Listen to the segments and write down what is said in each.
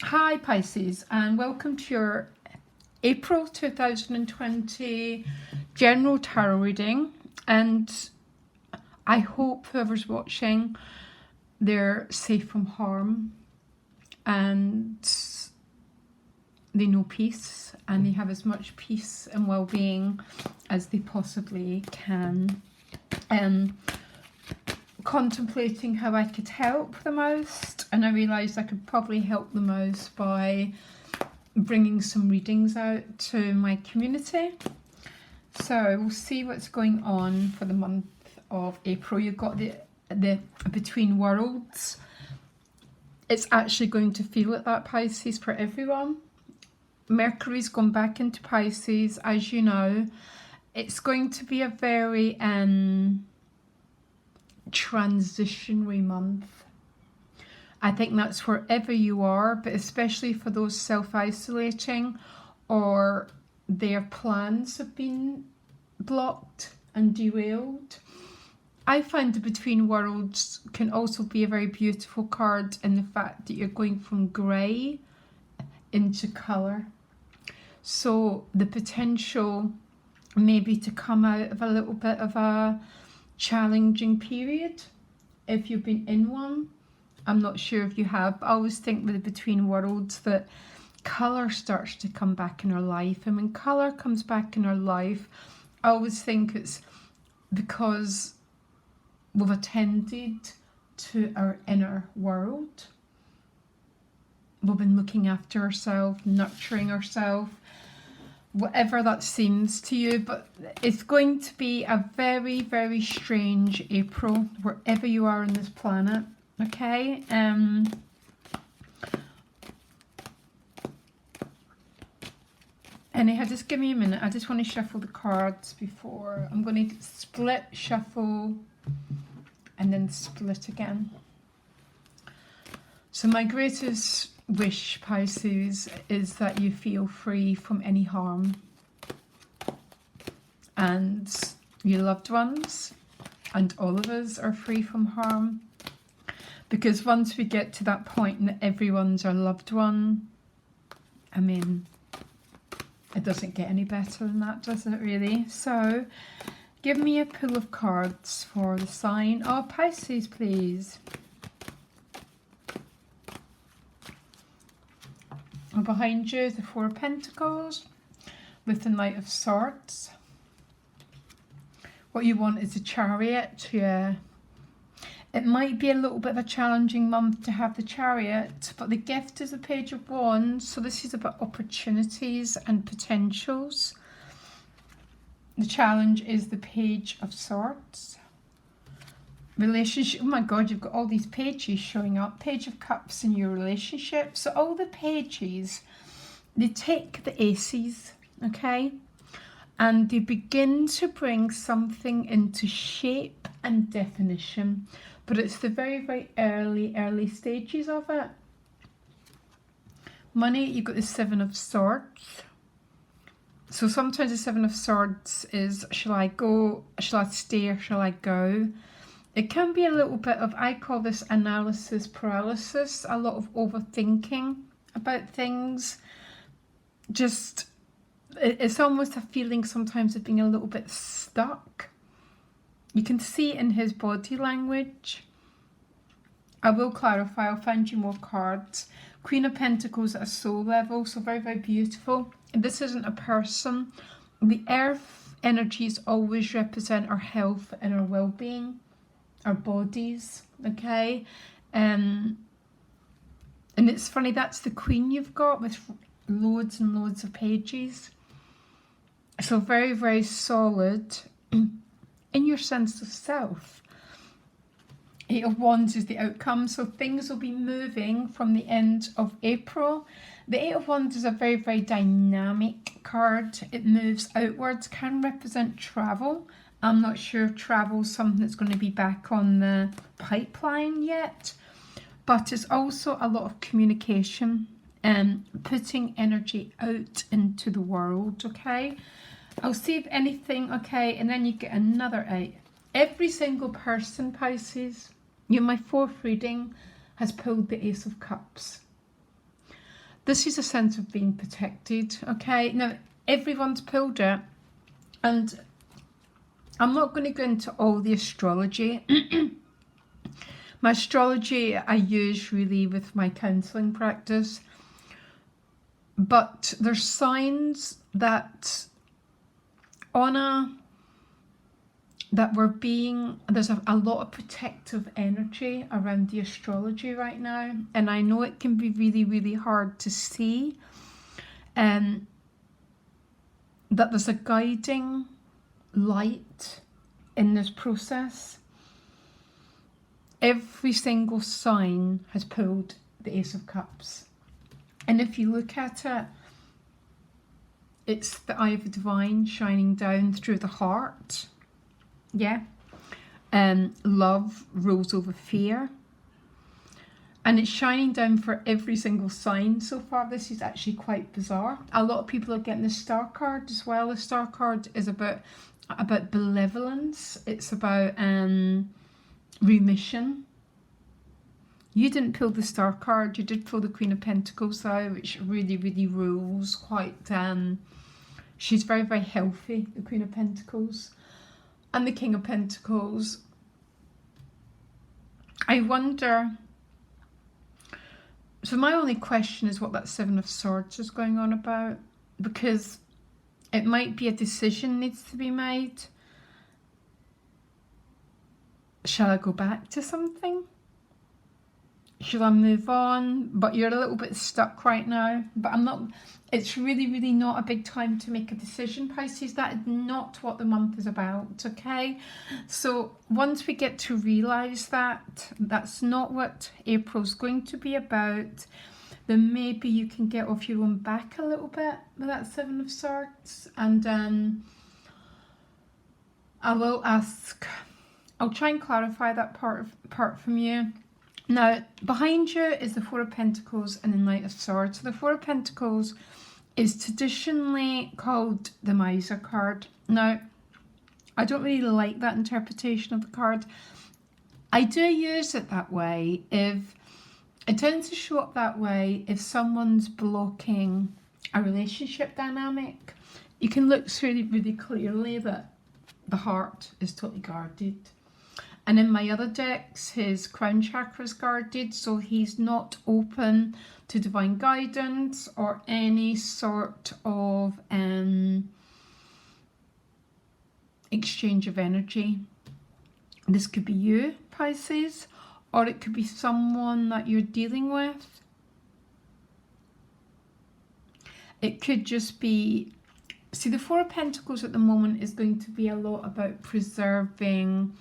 Hi Pisces, and welcome to your April 2020 general tarot reading. And I hope whoever's watching, they're safe from harm and they know peace and they have as much peace and well-being as they possibly can. Contemplating how I could help the most, and I realised I could probably help the most by bringing some readings out to my community. So we'll see what's going on for the month of April. You've got the between worlds. It's actually going to feel like that, Pisces, for everyone. Mercury's gone back into Pisces, as you know. It's going to be a very transitionary month. I think that's wherever you are, but especially for those self-isolating or their plans have been blocked and derailed. I find the Between Worlds can also be a very beautiful card in the fact that you're going from grey into colour. So the potential maybe to come out of a little bit of a challenging period if you've been in one. I'm not sure if you have, but I always think with the Between Worlds that colour starts to come back in our life, and when colour comes back in our life, I always think it's because we've attended to our inner world. We've been looking after ourselves, nurturing ourselves, whatever that seems to you. But it's going to be a very, very strange April wherever you are on this planet. Okay, anyhow, just give me a minute. I just want to shuffle the cards before. I'm going to split, shuffle, and then split again. So my greatest wish, Pisces, is that you feel free from any harm, and your loved ones and all of us are free from harm. Because once we get to that point that everyone's our loved one, I mean, it doesn't get any better than that, does it really? So give me a pull of cards for the sign of Pisces, please. And behind you is the Four of Pentacles with the Knight of Swords. What you want is a Chariot. Yeah. It might be a little bit of a challenging month to have the Chariot, but the gift is a Page of Wands, so this is about opportunities and potentials. The challenge is the Page of Swords. Relationship, oh my God, you've got all these pages showing up. Page of Cups in your relationship. So all the pages, they take the aces, okay? And they begin to bring something into shape and definition. But it's the very, very early stages of it. Money, you've got the Seven of Swords. So sometimes the Seven of Swords is, shall I go, shall I stay, or shall I go? It can be a little bit of, I call this analysis paralysis, a lot of overthinking about things. Just, it's almost a feeling sometimes of being a little bit stuck. You can see in his body language. I will clarify, I'll find you more cards. Queen of Pentacles at a soul level, so very, very beautiful. And this isn't a person. The earth energies always represent our health and our well-being, our bodies, okay? And it's funny, that's the Queen you've got with loads and loads of pages. So very, very solid in your sense of self. Eight of Wands is the outcome, so things will be moving from the end of April. The Eight of Wands is a very, very dynamic card. It moves outwards, can represent travel. I'm not sure if travel is something that's going to be back on the pipeline yet, but it's also a lot of communication and putting energy out into the world, okay? I'll see if anything, okay, and then you get another 8. Every single person, Pisces, my fourth reading has pulled the Ace of Cups. This is a sense of being protected, okay? Now, everyone's pulled it, and I'm not going to go into all the astrology. My astrology I use really with my counselling practice, but there's signs that there's a lot of protective energy around the astrology right now, and I know it can be really, really hard to see, that there's a guiding light in this process. Every single sign has pulled the Ace of Cups, and if you look at it, it's the eye of the divine shining down through the heart. Yeah. Love rules over fear. And it's shining down for every single sign so far. This is actually quite bizarre. A lot of people are getting the Star card as well. The Star card is about benevolence. It's about remission. You didn't pull the Star card. You did pull the Queen of Pentacles though, which really, really rules quite... she's very, very healthy, the Queen of Pentacles. And the King of Pentacles. I wonder... So my only question is what that Seven of Swords is going on about. Because it might be a decision needs to be made. Shall I go back to something? Should I move on? But you're a little bit stuck right now. But I'm not... It's really, really not a big time to make a decision, Pisces. That is not what the month is about, okay? So once we get to realise that, that's not what April's going to be about, then maybe you can get off your own back a little bit with that Seven of Swords. And I will ask... I'll try and clarify that part from you. Now, behind you is the Four of Pentacles and the Knight of Swords. So the Four of Pentacles is traditionally called the Miser card. Now, I don't really like that interpretation of the card. I do use it that way if... It tends to show up that way if someone's blocking a relationship dynamic. You can look really, really clearly that the heart is totally guarded. And in my other decks, his crown chakra is guarded, so he's not open to divine guidance or any sort of exchange of energy. This could be you, Pisces, or it could be someone that you're dealing with. It could just be... See, the Four of Pentacles at the moment is going to be a lot about preserving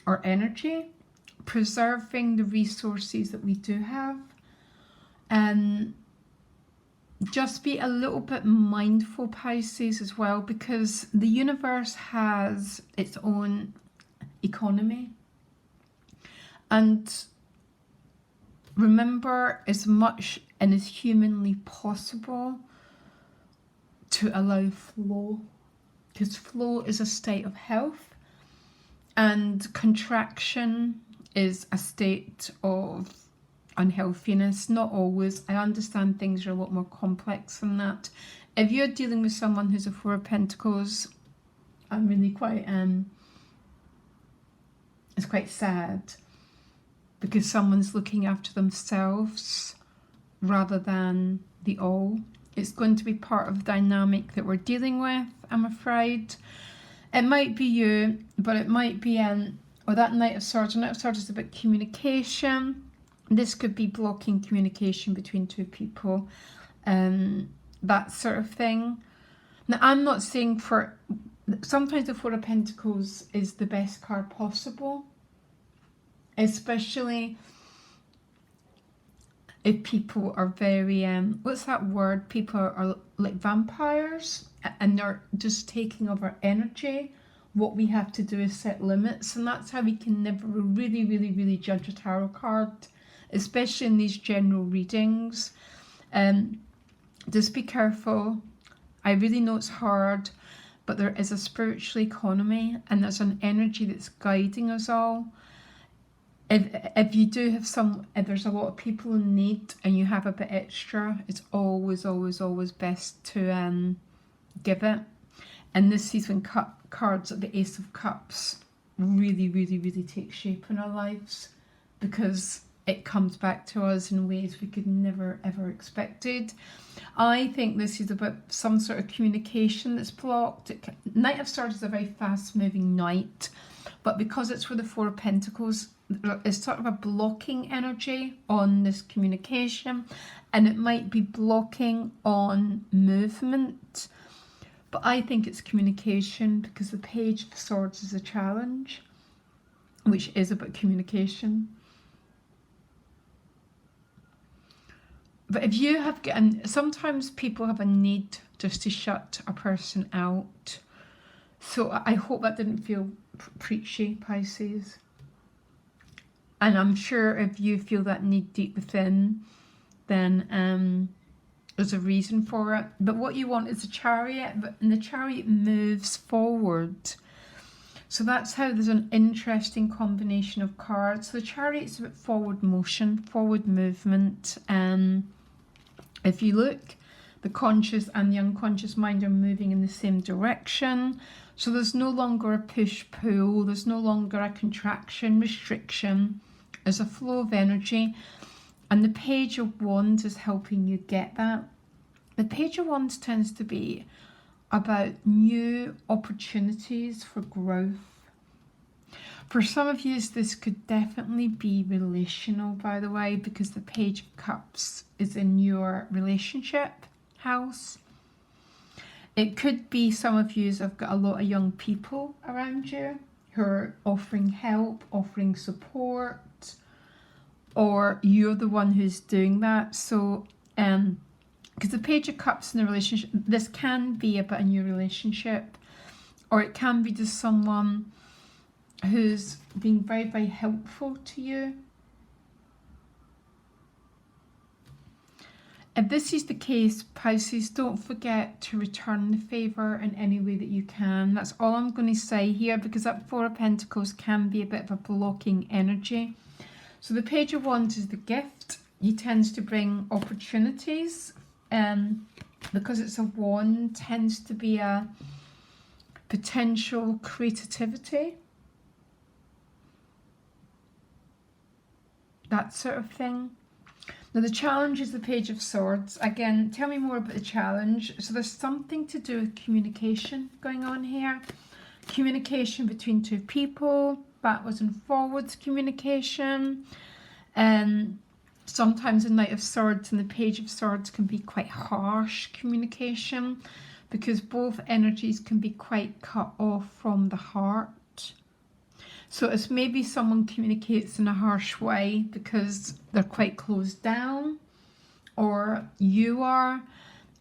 our energy, preserving the resources that we do have, and just be a little bit mindful, Pisces, as well, because the universe has its own economy. And remember, as much and as humanly possible, to allow flow, because flow is a state of health. And contraction is a state of unhealthiness. Not always. I understand things are a lot more complex than that. If you're dealing with someone who's a Four of Pentacles, I'm really quite... it's quite sad. Because someone's looking after themselves rather than the all. It's going to be part of the dynamic that we're dealing with, I'm afraid. It might be you, but it might be or that Knight of Swords. Knight of Swords is about communication. This could be blocking communication between two people, that sort of thing. Now, I'm not saying for... Sometimes the Four of Pentacles is the best card possible, especially if people are very... what's that word? People are like vampires, and they're just taking over energy. What we have to do is set limits, and that's how we can never really, really, really judge a tarot card, especially in these general readings. Just be careful. I really know it's hard, but there is a spiritual economy, and there's an energy that's guiding us all. if you do have if there's a lot of people in need and you have a bit extra, it's always, always, always best to give it. And this is when cards like the Ace of Cups really, really, really take shape in our lives, because it comes back to us in ways we could never, ever expected. I think this is about some sort of communication that's blocked. Knight of Swords is a very fast-moving knight, but because it's for the Four of Pentacles, it's sort of a blocking energy on this communication, and it might be blocking on movement. But I think it's communication, because the Page of Swords is a challenge, which is about communication. But if you have, and sometimes people have a need just to shut a person out. So I hope that didn't feel preachy, Pisces. And I'm sure if you feel that need deep within, then there's a reason for it. But what you want is a Chariot, and the Chariot moves forward. So that's how there's an interesting combination of cards. So the Chariot's about forward motion, forward movement. If you look, the conscious and the unconscious mind are moving in the same direction. So there's no longer a push-pull, there's no longer a contraction, restriction. There's a flow of energy. And the Page of Wands is helping you get that. The Page of Wands tends to be about new opportunities for growth. For some of you, this could definitely be relational, by the way, because the Page of Cups is in your relationship house. It could be some of you have got a lot of young people around you who are offering help, offering support, or you're the one who's doing that. So, because the Page of Cups in a relationship, this can be about a new relationship, or it can be just someone who's being very, very helpful to you. If this is the case, Pisces, don't forget to return the favour in any way that you can. That's all I'm going to say here, because that Four of Pentacles can be a bit of a blocking energy. So the Page of Wands is the gift. He tends to bring opportunities. Because it's a wand, tends to be a potential creativity. That sort of thing. Now the challenge is the Page of Swords. Again, tell me more about the challenge. So there's something to do with communication going on here. Communication between two people, backwards and forwards communication. Sometimes the Knight of Swords and the Page of Swords can be quite harsh communication, because both energies can be quite cut off from the heart. So it's maybe someone communicates in a harsh way because they're quite closed down, or you are,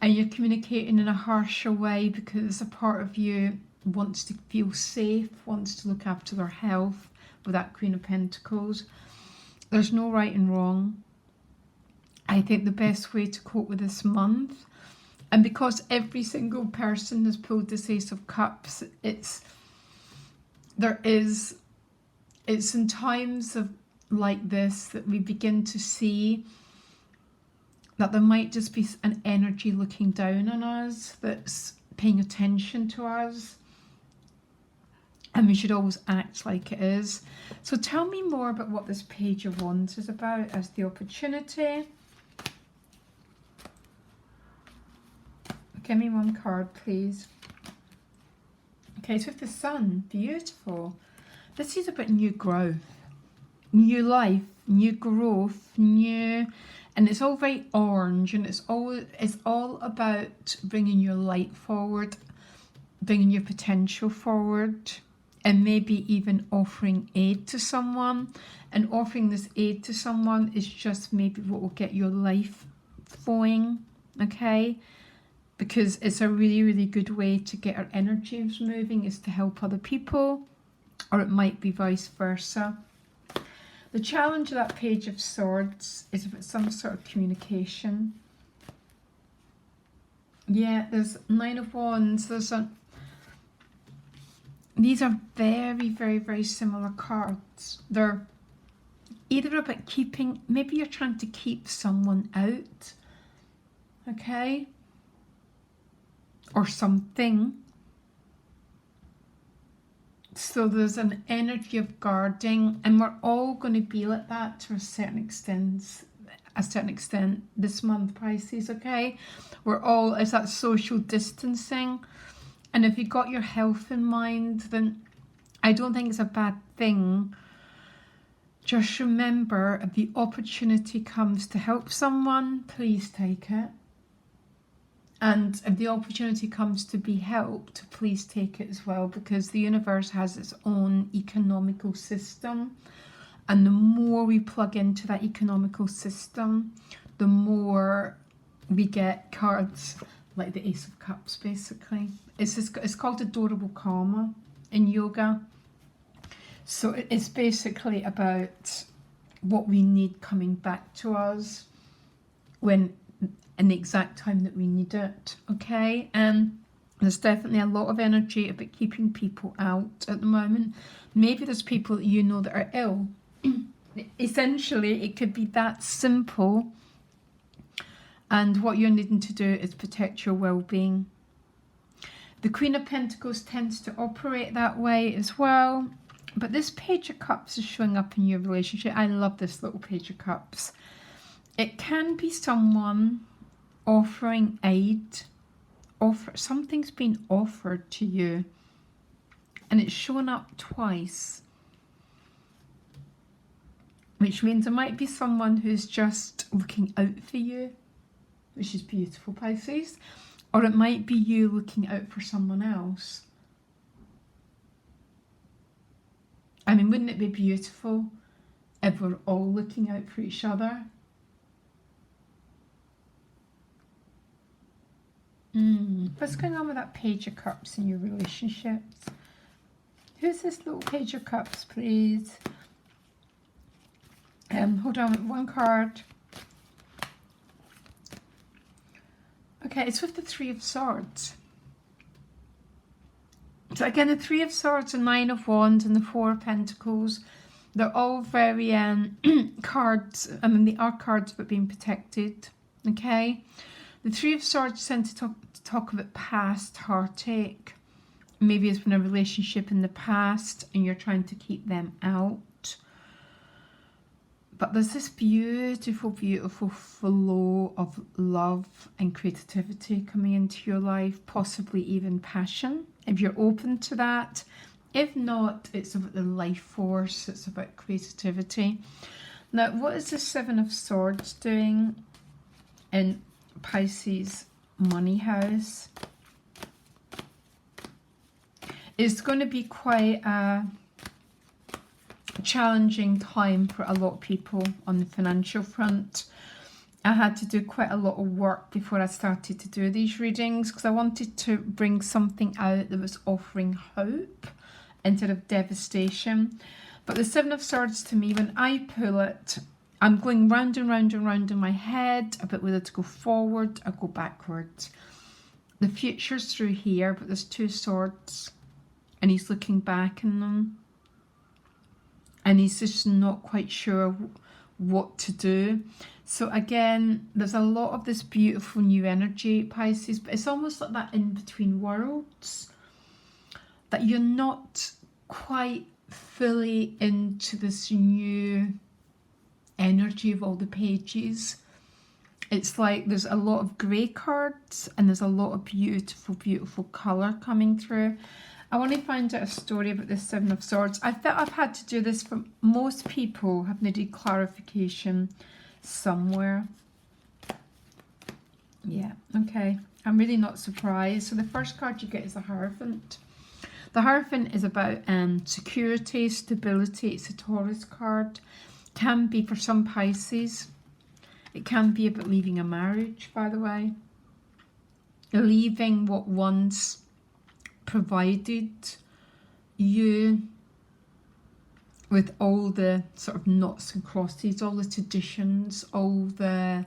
and you're communicating in a harsher way because a part of you wants to feel safe, wants to look after their health with that Queen of Pentacles. There's no right and wrong. I think the best way to cope with this month, and because every single person has pulled this Ace of Cups, it's in times of like this that we begin to see that there might just be an energy looking down on us that's paying attention to us, and we should always act like it is. So tell me more about what this Page of Wands is about as the opportunity. Give me one card, please. Okay, so with the Sun, beautiful. This is about new growth, new life, new growth, new, and it's all very orange, and it's all about bringing your light forward, bringing your potential forward, and maybe even offering aid to someone. And offering this aid to someone is just maybe what will get your life flowing, okay? Because it's a really, really good way to get our energies moving, is to help other people, or it might be vice versa. The challenge of that Page of Swords is about some sort of communication. Yeah, there's Nine of Wands. These are very, very, very similar cards. They're either about keeping, maybe you're trying to keep someone out, okay, or something. So there's an energy of guarding, and we're all going to be like that to a certain extent this month, Pisces, okay? We're all, it's that social distancing. And if you've got your health in mind, then I don't think it's a bad thing. Just remember, if the opportunity comes to help someone, please take it. And if the opportunity comes to be helped, please take it as well, because the universe has its own economical system. And the more we plug into that economical system, the more we get cards like the Ace of Cups, basically. It's called adorable karma in yoga. So it's basically about what we need coming back to us when in the exact time that we need it, okay? And there's definitely a lot of energy about keeping people out at the moment. Maybe there's people that you know that are ill. Essentially, it could be that simple. And what you're needing to do is protect your well-being. The Queen of Pentacles tends to operate that way as well. But this Page of Cups is showing up in your relationship. I love this little Page of Cups. It can be someone offering aid, something's been offered to you, and it's shown up twice, which means it might be someone who's just looking out for you, which is beautiful, Pisces, or it might be you looking out for someone else. I mean, wouldn't it be beautiful if we're all looking out for each other? What's going on with that Page of Cups in your relationships? Who's this little Page of Cups, please? Hold on, one card. Okay, it's with the Three of Swords. So again, the Three of Swords, the Nine of Wands, and the Four of Pentacles, they're all very cards. I mean, they are cards about being protected, okay? The Three of Swords tend to talk about past heartache. Maybe it's been a relationship in the past and you're trying to keep them out. But there's this beautiful, beautiful flow of love and creativity coming into your life, possibly even passion, if you're open to that. If not, it's about the life force, it's about creativity. Now, what is the Seven of Swords doing in Pisces money house? It's going to be quite a challenging time for a lot of people on the financial front. I had to do quite a lot of work before I started to do these readings, because I wanted to bring something out that was offering hope instead of devastation. But the Seven of Swords, to me, when I pull it, I'm going round and round and round in my head about whether to go forward or go backwards. The future's through here, but there's two swords and he's looking back in them. And he's just not quite sure what to do. So again, there's a lot of this beautiful new energy, Pisces, but it's almost like that in-between worlds, that you're not quite fully into this new energy of all the pages. It's like there's a lot of grey cards and there's a lot of beautiful, beautiful colour coming through. I want to find out a story about this Seven of Swords. I felt I've had to do this for most people have needed clarification somewhere. Yeah, okay. I'm really not surprised. So the first card you get is the Hierophant. The Hierophant is about security, stability. It's a Taurus card. Can be for some Pisces. It can be about leaving a marriage, by the way. Leaving what once provided you with all the sort of knots and crosses, all the traditions, all the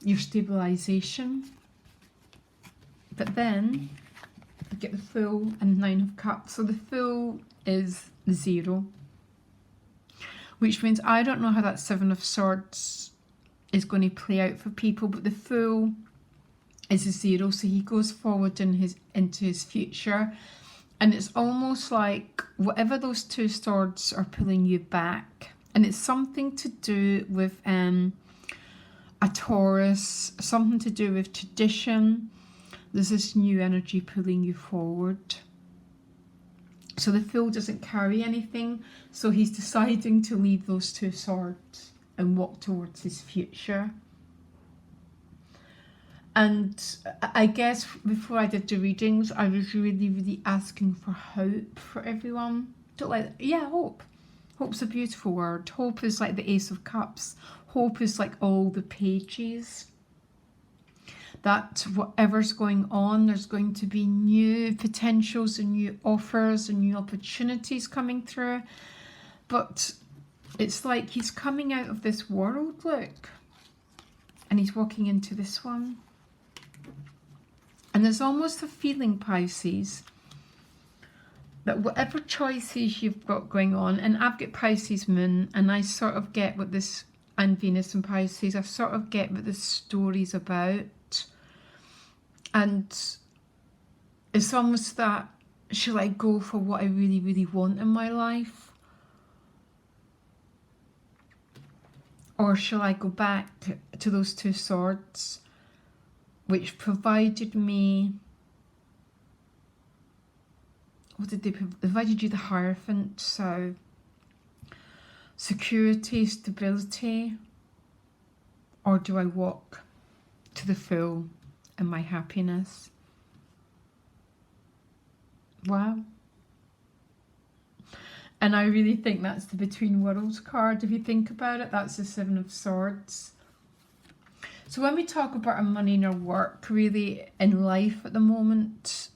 your stabilization. But then you get the Fool and Nine of Cups. So the Fool is 0. which means I don't know how that Seven of Swords is going to play out for people, but the Fool is a 0, so he goes forward into his future, and it's almost like whatever those 2 swords are pulling you back, and it's something to do with a Taurus, something to do with tradition. There's this new energy pulling you forward. So the Fool doesn't carry anything, so he's deciding to leave those 2 swords and walk towards his future. And I guess before I did the readings, I was really, really asking for hope for everyone. Hope. Hope's a beautiful word. Hope is like the Ace of Cups. Hope is like all the pages. That whatever's going on, there's going to be new potentials and new offers and new opportunities coming through. But it's like he's coming out of this world, look. And he's walking into this one. And there's almost a feeling, Pisces, that whatever choices you've got going on, and I've got Pisces moon, and I sort of get what this, and Venus and Pisces, I sort of get what this story's about. And it's almost that, shall I go for what I really, really want in my life? Or shall I go back to those 2 swords, which provided me, what did they provided you? The Hierophant, so security, stability, or do I walk to the Fool and my happiness? Wow. And I really think that's the Between Worlds card. If you think about it, that's the 7 of Swords. So when we talk about our money and our work, really in life at the moment,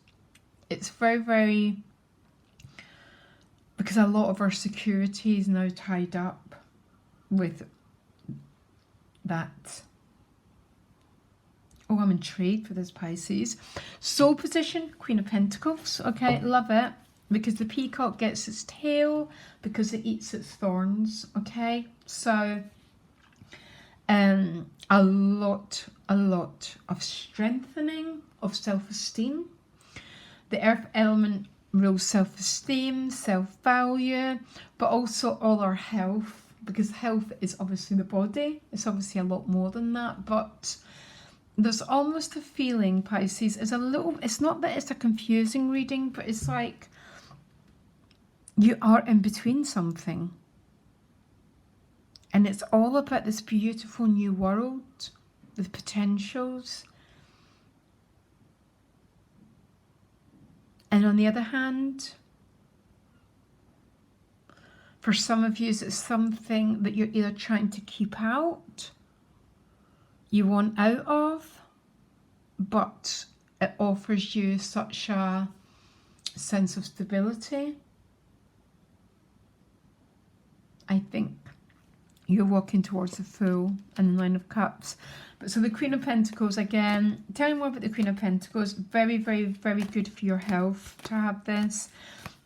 it's very, very, because a lot of our security is now tied up with that. Oh, I'm intrigued for this, Pisces. Soul position, Queen of Pentacles. Okay, love it. Because the peacock gets its tail, because it eats its thorns. Okay, so a lot of strengthening of self-esteem. The earth element rules self-esteem, self-value, but also all our health, because health is obviously the body. It's obviously a lot more than that, but there's almost a feeling, Pisces, is a little, it's not that it's a confusing reading, but it's like you are in between something. And it's all about this beautiful new world with potentials. And on the other hand, for some of you, it's something that you're either trying to keep out, you want out of, but it offers you such a sense of stability. I think you're walking towards the Fool and the Nine of Cups. But so the Queen of Pentacles, again, tell me more about the Queen of Pentacles. Very, very, very good for your health to have this.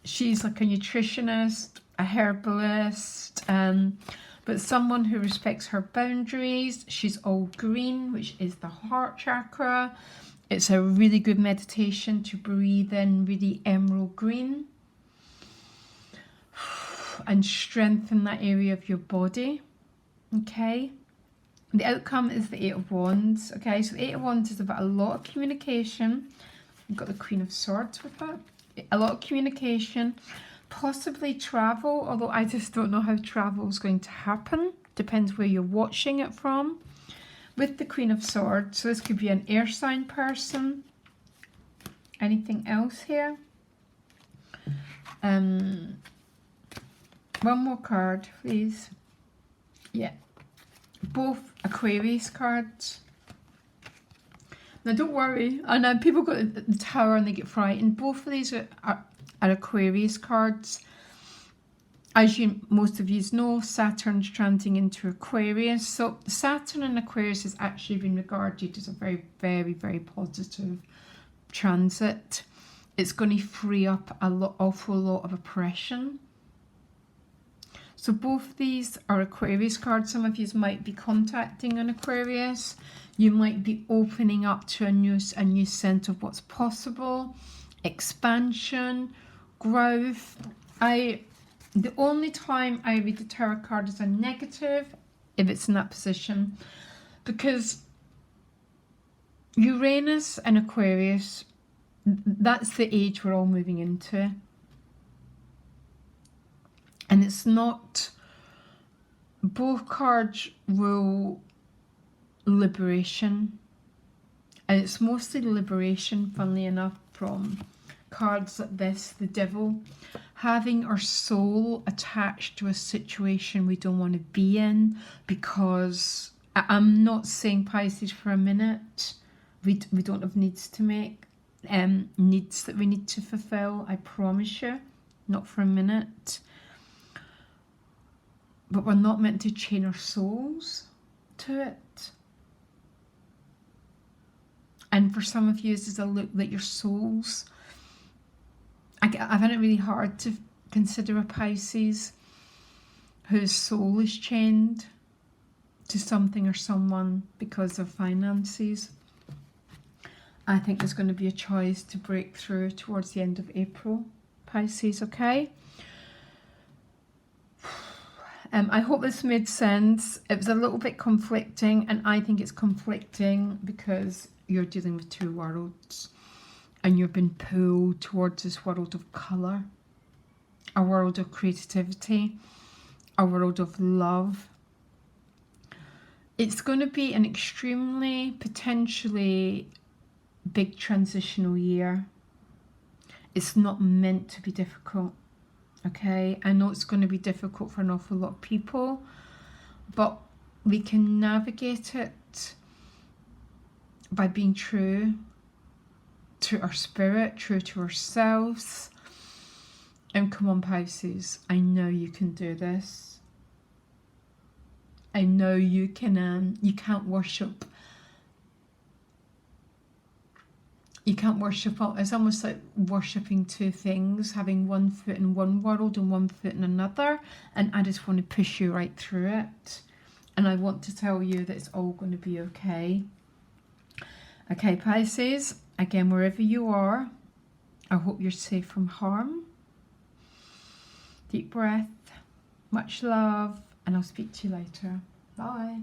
She's like a nutritionist, a herbalist, but someone who respects her boundaries. She's all green, which is the heart chakra. It's a really good meditation to breathe in really emerald green and strengthen that area of your body. Okay, the outcome is the Eight of Wands. Okay, so the Eight of Wands is about a lot of communication. We've got the Queen of Swords with it. A lot of communication, possibly travel, although I just don't know how travel is going to happen. Depends where you're watching it from. With the Queen of Swords, so this could be an air sign person. Anything else here? One more card, please. Yeah, both Aquarius cards. Now don't worry, I know people go to the Tower and they get frightened. Both of these are Aquarius cards. As most of you know, Saturn's transiting into Aquarius. So Saturn in Aquarius has actually been regarded as a very, very, very positive transit. It's going to free up awful lot of oppression. So both these are Aquarius cards. Some of you might be contacting an Aquarius. You might be opening up to a new sense of what's possible, expansion, growth. The only time I read the tarot card is a negative, if it's in that position, because Uranus and Aquarius, that's the age we're all moving into. And it's not, both cards rule liberation. And it's mostly liberation, funnily enough, from cards like this, the Devil. Having our soul attached to a situation we don't want to be in, because I'm not saying, Pisces, for a minute, we don't have needs to make, needs that we need to fulfill, I promise you, not for a minute. But we're not meant to chain our souls to it. And for some of you, this is a look that your souls, I find it really hard to consider a Pisces whose soul is chained to something or someone because of finances. I think there's going to be a choice to break through towards the end of April, Pisces, okay? I hope this made sense. It was a little bit conflicting, and I think it's conflicting because you're dealing with two worlds and you've been pulled towards this world of colour, a world of creativity, a world of love. It's going to be an extremely, potentially big transitional year. It's not meant to be difficult. Okay, I know it's going to be difficult for an awful lot of people, but we can navigate it by being true to our spirit, true to ourselves. And come on, Pisces, I know you can do this. I know you can. You can't worship. You can't worship, it's almost like worshipping two things, having one foot in one world and one foot in another. And I just want to push you right through it. And I want to tell you that it's all going to be okay. Okay, Pisces, again, wherever you are, I hope you're safe from harm. Deep breath, much love, and I'll speak to you later. Bye.